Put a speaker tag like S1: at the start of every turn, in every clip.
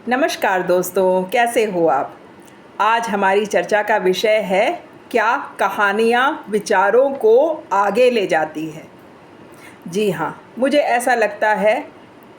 S1: नमस्कार दोस्तों, कैसे हो आप। आज हमारी चर्चा का विषय है, क्या कहानियाँ विचारों को आगे ले जाती है। जी हाँ, मुझे ऐसा लगता है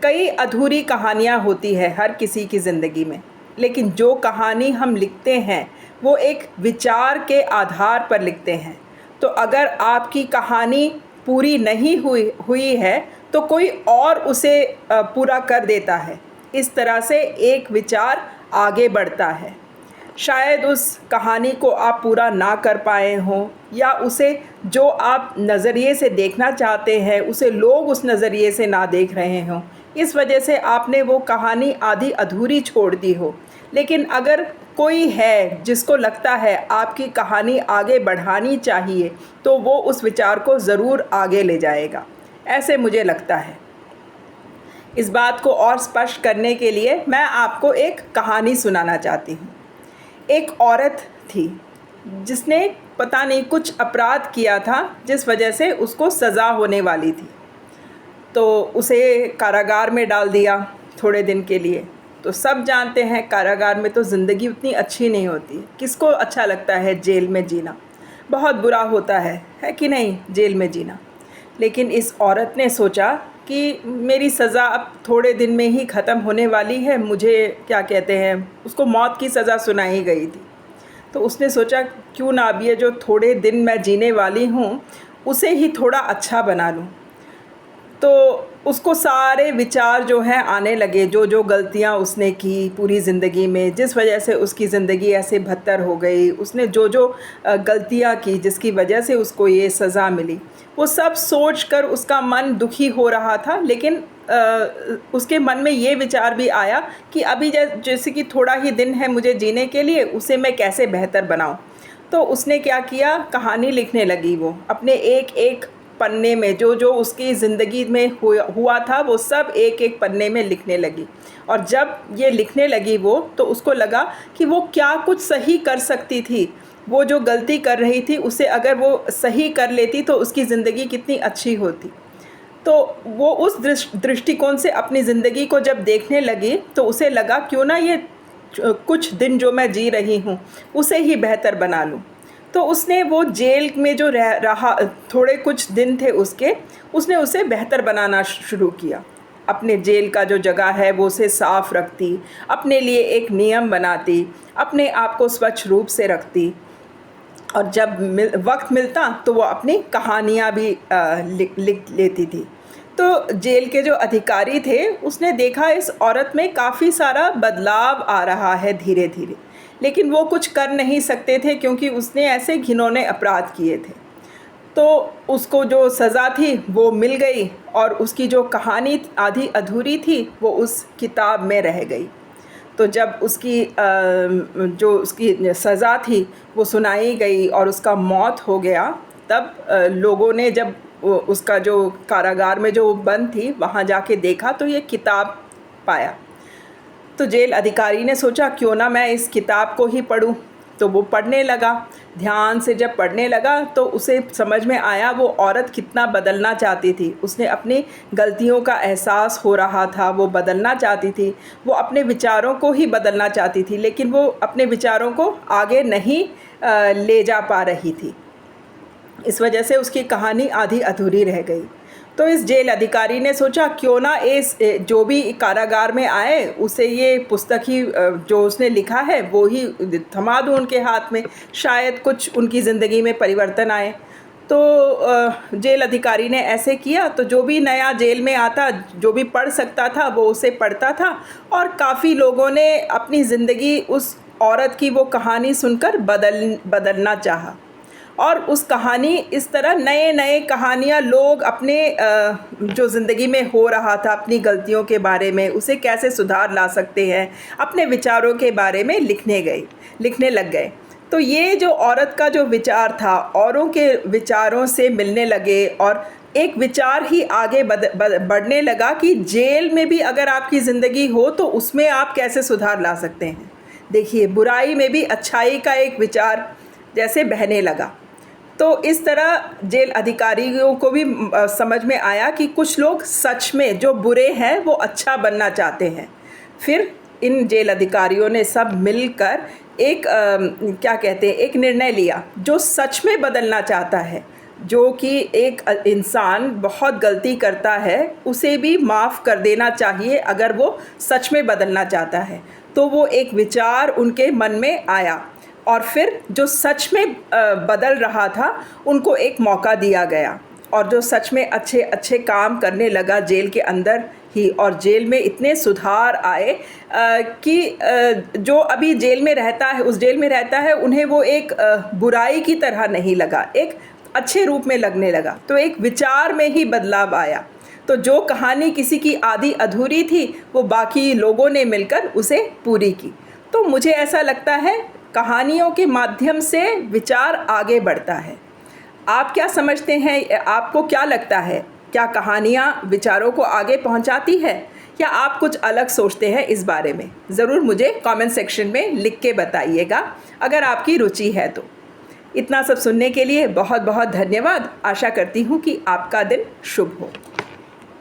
S1: कई अधूरी कहानियाँ होती है हर किसी की ज़िंदगी में, लेकिन जो कहानी हम लिखते हैं वो एक विचार के आधार पर लिखते हैं। तो अगर आपकी कहानी पूरी नहीं हुई है तो कोई और उसे पूरा कर देता है। इस तरह से एक विचार आगे बढ़ता है। शायद उस कहानी को आप पूरा ना कर पाए हों, या उसे जो आप नज़रिए से देखना चाहते हैं उसे लोग उस नज़रिए से ना देख रहे हों, इस वजह से आपने वो कहानी आधी अधूरी छोड़ दी हो। लेकिन अगर कोई है जिसको लगता है आपकी कहानी आगे बढ़ानी चाहिए तो वो उस विचार को ज़रूर आगे ले जाएगा, ऐसे मुझे लगता है। इस बात को और स्पष्ट करने के लिए मैं आपको एक कहानी सुनाना चाहती हूँ। एक औरत थी जिसने पता नहीं कुछ अपराध किया था जिस वजह से उसको सज़ा होने वाली थी। तो उसे कारागार में डाल दिया थोड़े दिन के लिए। तो सब जानते हैं कारागार में तो ज़िंदगी उतनी अच्छी नहीं होती। किसको अच्छा लगता है जेल में जीना, बहुत बुरा होता है कि नहीं जेल में जीना। लेकिन इस औरत ने सोचा कि मेरी सज़ा अब थोड़े दिन में ही ख़त्म होने वाली है, मुझे क्या कहते हैं, उसको मौत की सज़ा सुनाई गई थी। तो उसने सोचा क्यों ना अब ये जो थोड़े दिन मैं जीने वाली हूँ उसे ही थोड़ा अच्छा बना लूँ। तो उसको सारे विचार जो हैं आने लगे, जो जो गलतियाँ उसने की पूरी ज़िंदगी में, जिस वजह से उसकी ज़िंदगी ऐसे बदतर हो गई, उसने जो जो गलतियाँ की जिसकी वजह से उसको ये सज़ा मिली, वो सब सोचकर उसका मन दुखी हो रहा था। लेकिन उसके मन में ये विचार भी आया कि अभी जैसे कि थोड़ा ही दिन है मुझे जीने के लिए, उसे मैं कैसे बेहतर बनाऊँ। तो उसने क्या किया, कहानी लिखने लगी। वो अपने एक एक पन्ने में जो जो उसकी ज़िंदगी में हुआ था वो सब एक एक पन्ने में लिखने लगी। और जब ये लिखने लगी वो, तो उसको लगा कि वो क्या कुछ सही कर सकती थी। वो जो गलती कर रही थी उसे अगर वो सही कर लेती तो उसकी ज़िंदगी कितनी अच्छी होती। तो वो उस दृष्टिकोण से अपनी ज़िंदगी को जब देखने लगी तो उसे लगा क्यों ना ये कुछ दिन जो मैं जी रही हूँ उसे ही बेहतर बना लूँ। तो उसने वो जेल में जो रहा थोड़े कुछ दिन थे उसने उसे बेहतर बनाना शुरू किया। अपने जेल का जो जगह है वो उसे साफ़ रखती, अपने लिए एक नियम बनाती, अपने आप को स्वच्छ रूप से रखती। और जब वक्त मिलता तो वो अपनी कहानियाँ भी लिख लेती थी। तो जेल के जो अधिकारी थे उसने देखा इस औरत में काफ़ी सारा बदलाव आ रहा है धीरे धीरे, लेकिन वो कुछ कर नहीं सकते थे क्योंकि उसने ऐसे घिनौने अपराध किए थे। तो उसको जो सज़ा थी वो मिल गई और उसकी जो कहानी आधी अधूरी थी वो उस किताब में रह गई। तो जब उसकी जो उसकी सज़ा थी वो सुनाई गई और उसका मौत हो गया, तब लोगों ने जब उसका जो कारागार में जो बंद थी वहाँ जाके देखा तो ये किताब पाया। तो जेल अधिकारी ने सोचा क्यों ना मैं इस किताब को ही पढूं। तो वो पढ़ने लगा। ध्यान से जब पढ़ने लगा तो उसे समझ में आया वो औरत कितना बदलना चाहती थी। उसने अपनी गलतियों का एहसास हो रहा था, वो बदलना चाहती थी, वो अपने विचारों को ही बदलना चाहती थी, लेकिन वो अपने विचारों को आगे नहीं ले जा पा रही थी। इस वजह से उसकी कहानी आधी अधूरी रह गई। तो इस जेल अधिकारी ने सोचा क्यों ना इस जो भी कारागार में आए उसे ये पुस्तक ही जो उसने लिखा है वो ही थमा दूँ उनके हाथ में, शायद कुछ उनकी ज़िंदगी में परिवर्तन आए। तो जेल अधिकारी ने ऐसे किया। तो जो भी नया जेल में आता, जो भी पढ़ सकता था वो उसे पढ़ता था, और काफ़ी लोगों ने अपनी ज़िंदगी उस औरत की वो कहानी सुनकर बदलना चाहा। और उस कहानी इस तरह नए नए कहानियाँ लोग अपने जो ज़िंदगी में हो रहा था अपनी गलतियों के बारे में, उसे कैसे सुधार ला सकते हैं, अपने विचारों के बारे में लिखने लग गए। तो ये जो औरत का जो विचार था औरों के विचारों से मिलने लगे, और एक विचार ही आगे बढ़ने लगा कि जेल में भी अगर आपकी ज़िंदगी हो तो उसमें आप कैसे सुधार ला सकते हैं। देखिए, बुराई में भी अच्छाई का एक विचार जैसे बहने लगा। तो इस तरह जेल अधिकारियों को भी समझ में आया कि कुछ लोग सच में जो बुरे हैं वो अच्छा बनना चाहते हैं। फिर इन जेल अधिकारियों ने सब मिलकर एक क्या कहते हैं, एक निर्णय लिया। जो सच में बदलना चाहता है, जो कि एक इंसान बहुत गलती करता है, उसे भी माफ़ कर देना चाहिए अगर वो सच में बदलना चाहता है। तो वो एक विचार उनके मन में आया और फिर जो सच में बदल रहा था उनको एक मौका दिया गया, और जो सच में अच्छे अच्छे काम करने लगा जेल के अंदर ही, और जेल में इतने सुधार आए कि जो अभी जेल में रहता है, उस जेल में रहता है, उन्हें वो एक बुराई की तरह नहीं लगा, एक अच्छे रूप में लगने लगा। तो एक विचार में ही बदलाव आया। तो जो कहानी किसी की आधी अधूरी थी वो बाकी लोगों ने मिलकर उसे पूरी की। तो मुझे ऐसा लगता है कहानियों के माध्यम से विचार आगे बढ़ता है। आप क्या समझते हैं? आपको क्या लगता है? क्या कहानियाँ विचारों को आगे पहुँचाती है, या आप कुछ अलग सोचते हैं इस बारे में? ज़रूर मुझे कमेंट सेक्शन में लिख के बताइएगा अगर आपकी रुचि है तो। इतना सब सुनने के लिए बहुत बहुत धन्यवाद। आशा करती हूँ कि आपका दिन शुभ हो।